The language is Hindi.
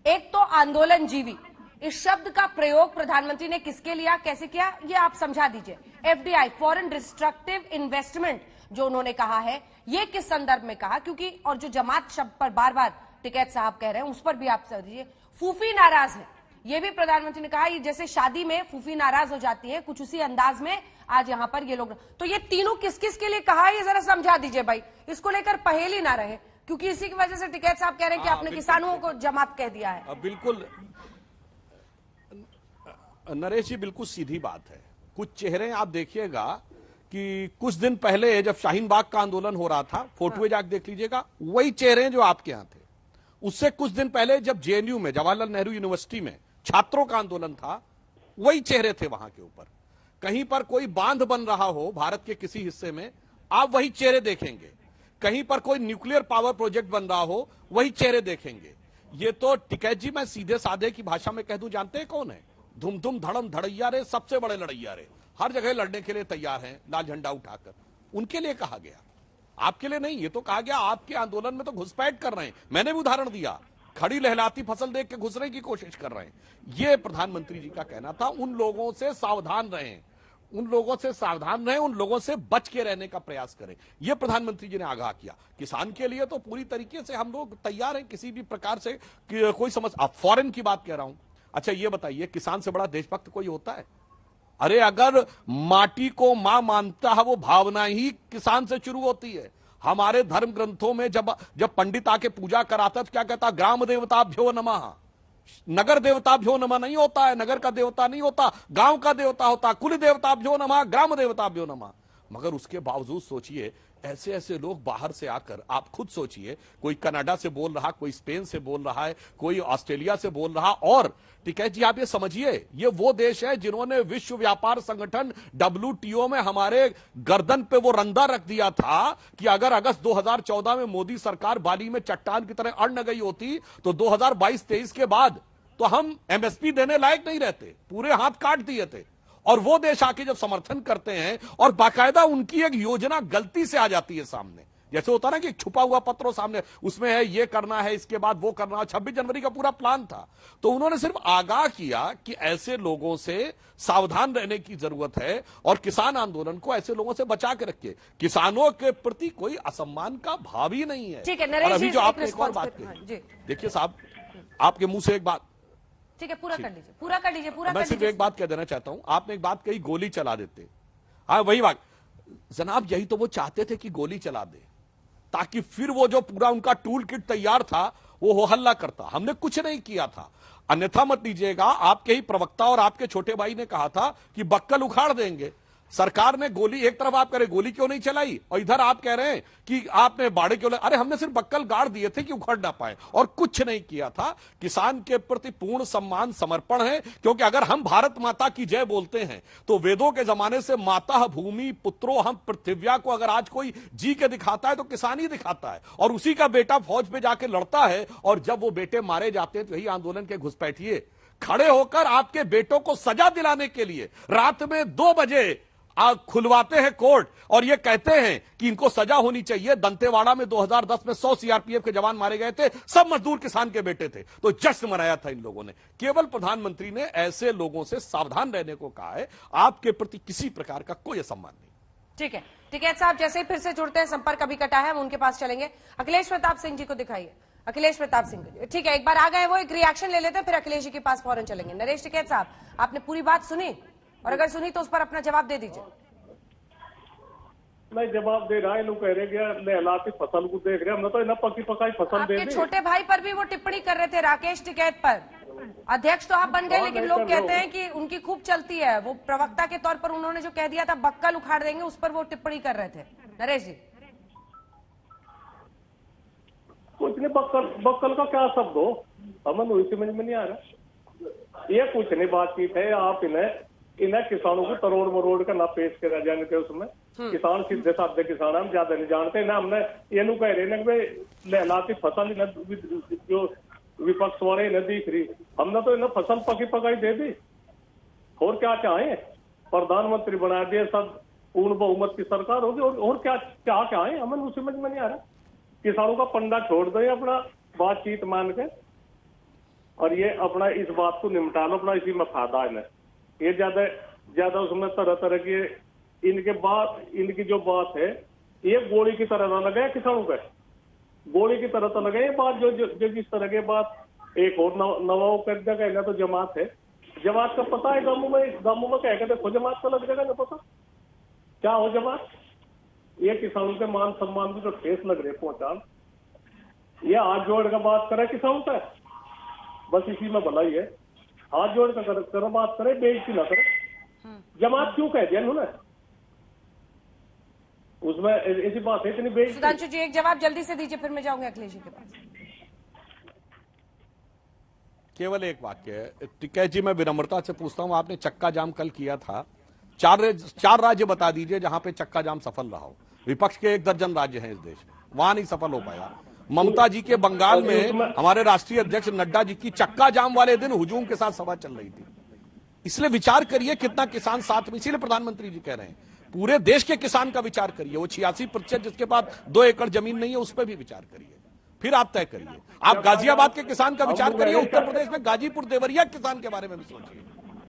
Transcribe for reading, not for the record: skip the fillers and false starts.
एक तो आंदोलन जीवी, इस शब्द का प्रयोग प्रधानमंत्री ने किसके लिया, कैसे किया, ये आप समझा दीजिए। एफडीआई, फॉरेन डिस्ट्रक्टिव इन्वेस्टमेंट, जो उन्होंने कहा है, ये किस संदर्भ में कहा, क्योंकि और जो जमात शब्द पर बार बार टिकैत साहब कह रहे हैं उस पर भी आप समझ दीजिए। फूफी नाराज है, ये भी प्रधानमंत्री ने कहा, ये जैसे शादी में फूफी नाराज हो जाती है, कुछ उसी अंदाज में आज यहां पर ये लोग। तो ये तीनों किस किस के लिए कहा है, ये जरा समझा दीजिए भाई, इसको लेकर पहेली ना रहे, क्योंकि इसी की वजह से टिकैत साहब कह रहे हैं कि आपने किसानों को जमात कह दिया है। बिल्कुल नरेश जी, बिल्कुल सीधी बात है। कुछ चेहरे आप देखिएगा कि कुछ दिन पहले जब शाहीन बाग का आंदोलन हो रहा था, फोटोए जाके देख लीजिएगा, वही चेहरे जो आपके यहां थे। उससे कुछ दिन पहले जब जेएनयू में, जवाहरलाल नेहरू यूनिवर्सिटी में छात्रों का आंदोलन था, वही चेहरे थे वहां के ऊपर। कहीं पर कोई बांध बन रहा हो भारत के किसी हिस्से में, आप वही चेहरे देखेंगे। कहीं पर कोई न्यूक्लियर पावर प्रोजेक्ट बन रहा हो, वही चेहरे देखेंगे। ये तो टिकैत जी, मैं सीधे साधे की भाषा में कह दूं, जानते हैं कौन है? धुम धुम धड़म धड़ैया रे, सबसे बड़े लड़ैया रे, हर जगह लड़ने के लिए तैयार हैं लाल झंडा उठाकर। उनके लिए कहा गया, आपके लिए नहीं। ये तो कहा गया आपके आंदोलन में तो घुसपैठ कर रहे हैं। मैंने भी उदाहरण दिया, खड़ी लहलाती फसल देख के घुसने की कोशिश कर रहे हैं। ये प्रधानमंत्री जी का कहना था, उन लोगों से सावधान रहें, उन लोगों से सावधान रहें, उन लोगों से बच के रहने का प्रयास करें। यह प्रधानमंत्री जी ने आगाह किया। किसान के लिए तो पूरी तरीके से हम लोग तैयार हैं, किसी भी प्रकार से कोई समस्या। आप फॉरेन की बात कह रहा हूं, अच्छा ये बताइए, किसान से बड़ा देशभक्त कोई होता है? अरे अगर माटी को मां मानता है, वो भावना ही किसान से शुरू होती है। हमारे धर्म ग्रंथों में जब पंडित आके पूजा कराता तो क्या कहता? ग्राम देवताभ्यो नमः। नगर देवताभ्यो नमः नहीं होता है, नगर का देवता नहीं होता, गांव का देवता होता। कुल देवताभ्यो नमः, ग्राम देवताभ्यो नमः। मगर उसके बावजूद सोचिए, ऐसे ऐसे लोग बाहर से आकर, आप खुद सोचिए, कोई कनाडा से बोल रहा, कोई स्पेन से बोल रहा है, कोई ऑस्ट्रेलिया से बोल रहा। और टिकैत जी आप ये समझिए, ये वो देश है जिन्होंने विश्व व्यापार संगठन WTO में हमारे गर्दन पे वो रंदा रख दिया था कि अगर अगस्त 2014 में मोदी सरकार बाली में चट्टान की तरह अड़ न गई होती तो 2022-23 के बाद तो हम MSP देने लायक नहीं रहते, पूरे हाथ काट दिए थे। और वो देश आके जब समर्थन करते हैं और बाकायदा उनकी एक योजना गलती से आ जाती है सामने, जैसे होता ना कि छुपा हुआ पत्र सामने, उसमें है ये करना है, इसके बाद वो करना है। 26 जनवरी का पूरा प्लान था। तो उन्होंने सिर्फ आगाह किया कि ऐसे लोगों से सावधान रहने की जरूरत है और किसान आंदोलन को ऐसे लोगों से बचा के रखिए। किसानों के प्रति कोई असम्मान का भाव ही नहीं है। ठीक है, और अभी जो आपने एक और बात कही, देखिए साहब, आपके मुंह से एक बात, ठीक है, पूरा कर लीजिए, पूरा कर लीजिए, पूरा मैं सिर्फ एक बात कह देना चाहता हूं। आपने एक बात कही, गोली चला देते। हाँ वही बात जनाब, यही तो वो चाहते थे कि गोली चला दे, ताकि फिर वो जो पूरा उनका टूल किट तैयार था वो हो हल्ला करता। हमने कुछ नहीं किया था। अन्यथा मत लीजिएगा, आपके ही प्रवक्ता और आपके छोटे भाई ने कहा था कि बक्कल उखाड़ देंगे। सरकार ने गोली, एक तरफ आप कह रहे गोली क्यों नहीं चलाई, और इधर आप कह रहे हैं कि आपने बाड़े क्यों। अरे हमने सिर्फ बक्कल गाड़ दिए थे कि उखड़ ना पाए, और कुछ नहीं किया था। किसान के प्रति पूर्ण सम्मान समर्पण है, क्योंकि अगर हम भारत माता की जय बोलते हैं तो वेदों के जमाने से माता भूमि पुत्रो हम पृथिव्या को अगर आज कोई जी के दिखाता है तो किसान ही दिखाता है। और उसी का बेटा फौज पे जाके लड़ता है, और जब वो बेटे मारे जाते हैं तो यही आंदोलन के घुसपैठिए खड़े होकर आपके बेटों को सजा दिलाने के लिए रात में 2 बजे खुलवाते हैं कोर्ट, और ये कहते हैं कि इनको सजा होनी चाहिए। दंतेवाड़ा में 2010 में 100 CRPF के जवान मारे गए थे, सब मजदूर किसान के बेटे थे, तो जश्न मनाया था इन लोगों ने। केवल प्रधानमंत्री ने ऐसे लोगों से सावधान रहने को कहा है, आपके प्रति किसी प्रकार का कोई सम्मान नहीं। ठीक है, टिकैत साहब जैसे ही फिर से जुड़ते हैं, संपर्क अभी कटा है, हम उनके पास चलेंगे। अखिलेश प्रताप सिंह जी को दिखाइए। अखिलेश प्रताप सिंह, ठीक है, एक बार आ गए वो, एक रिएक्शन ले लेते हैं, फिर अखिलेश जी के पास फौरन चलेंगे। नरेश टिकैत साहब, आपने पूरी बात सुनी, और अगर सुनी तो उस पर अपना जवाब दे दीजिए। मैं जवाब दे रहा है, लोग कह रहे लहलाती फसल को देख रहे, हमने तो इन्हें पकी पकाई फसल दे दी। आपके छोटे भाई पर भी वो टिप्पणी कर रहे थे, राकेश टिकैत पर। अध्यक्ष तो आप बन गए, लेकिन लोग कहते हैं कि उनकी खूब चलती है। वो प्रवक्ता के तौर पर उन्होंने जो कह दिया था बक्कल उखाड़ देंगे, उस पर वो टिप्पणी कर रहे थे। नरेश जी, कुछ नहीं, बक्कल का क्या शब्द हो, हमें वही समझ में नहीं आ रहा। ये कुछ नहीं बातचीत है। आप इन्हें किसानों को तरोड़ मरोड़ कर ना पेश करा जाने के, उसमें किसान सीधे साधे किसान हम ज्यादा नहीं जानते ना। हमने ये नु कह रहे ना कि लहलाती फसल जो विपक्ष वाले इन्हें दिख रही, हमने तो इन्हें फसल पकी पकाई दे दी। और क्या चाहे, प्रधानमंत्री बना दिए, सब पूर्ण बहुमत की सरकार होगी, और क्या क्या क्या है, हमें वो समझ में नहीं आ रहा। किसानों का पंडा छोड़ दो अपना बातचीत मान के। और ये अपना इस बात को निपटा लो, अपना इसी में फायदा है। ये ज्यादा उसमें तरह तरह की इनकी जो बात है, ये गोली की तरह ना लगे किसानों का, गोली की तरह तो लगे ये बात जो जिस तरह की बात। एक और नवा कर देगा तो जमात है, जमात का पता है गांवों में कहेगा देखो जमात का लग जाएगा ना पता क्या हो जमात। ये किसानों के मान सम्मान को जो ठेस लग रही पहुंचान, ये हाथ जोड़ कर बात करे किसानों का, बस इसी में भलाई है। हाथ जोड़ कर बात करे, बेइज्जती ना करे। जमात क्यों कह दिया उन्होंने, उसमें ऐसी बात है इतनी बेइज्जती। सुधांशु जी एक जवाब जल्दी से दीजिए, फिर मैं जाऊंगी अखिलेश जी के पास। केवल एक वाक्य है टिकैत जी, मैं विनम्रता से पूछता हूं, आपने चक्का जाम कल किया था, चार राज्य बता दीजिए जहां पे चक्का जाम सफल रहा हो। विपक्ष के 1 दर्जन राज्य हैं इस देश में, वहां नहीं सफल हो पाया। ममता जी के बंगाल में हमारे राष्ट्रीय अध्यक्ष नड्डा जी की चक्का जाम वाले दिन हुजूम के साथ सभा चल रही थी। इसलिए विचार करिए कितना किसान साथ में, इसीलिए प्रधानमंत्री जी कह रहे हैं पूरे देश के किसान का विचार करिए। वो 86% जिसके पास 2 एकड़ जमीन नहीं है उस पर भी विचार करिए, फिर आप तय करिए। आप गाजियाबाद के किसान का विचार करिए, उत्तर प्रदेश में गाजीपुर देवरिया किसान के बारे में भी सोचिए।